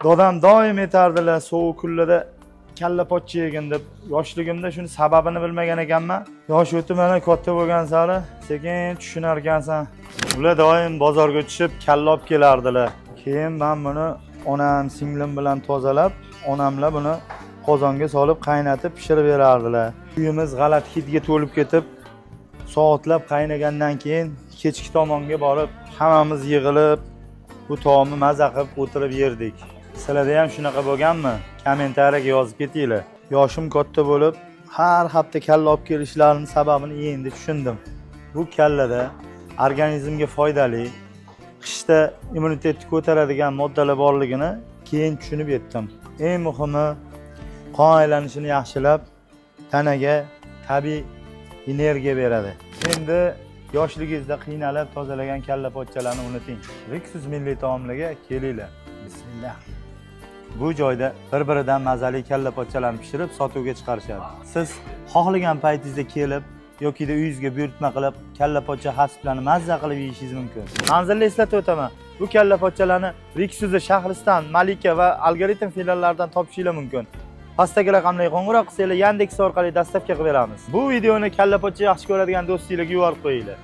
Dadam doim aytardilar, sovuq kunlarda kalla pochcha yegin deb. Yoshligimda shuni sababini bilmagan ekanman. Yosh o'tib mana katta bo'lgan sari sekin tushunar ekansan. Ular doim bozorga tushib kalla olib kelardilar. Keyin men buni onam, singlim bilan tozalab, onamlar buni qozonga solib qaynatib pishirib berardilar. Uyimiz g'alati hidga to'lib ketib, soatlab qaynagandan keyin kechki tomonga borib hammamiz yig'ilib bu taomni maza qilib o'tirib yerdik. Sizlarda ham shunaqa bo'lganmi? Kommentariyaga yozib ketinglar. Yoshim katta bo'lib, har hafta kalla olib kelishlarining sababini endi tushundim. Bu kallada organizmga foydali, qishda immunitetni ko'taradigan moddalar borligini keyin tushunib yetdim. Eng muhimi qon aylanishini yaxshilab, tanaga tabiiy energiya beradi. Endi yoshligingizda qiynalib tozalagan kalla pochchalarni unuting. Rixus milliy taomlarga kelinglar. Bismillah. Bu joyda bir-biridan mazali kalla pochchalarni pishirib sotuvga chiqarishadi. Siz xohlagan paytingizda kelib yoki uyingizga buyurtma qilib kalla pochcha hasblarni mazza qilib yeyishingiz mumkin. Manzilni eslatib o'taman. Bu kalla pochchalarni Rixus Shahriston, Malika va Algoritm filiallaridan topishingiz mumkin. Pastdagi raqamlarga qo'ng'iroq qilsanglar, Yandex orqali dastavka qilib beramiz. Bu videoni kalla pochcha yaxshi ko'radigan do'stingizlarga yuborib qo'yinglar.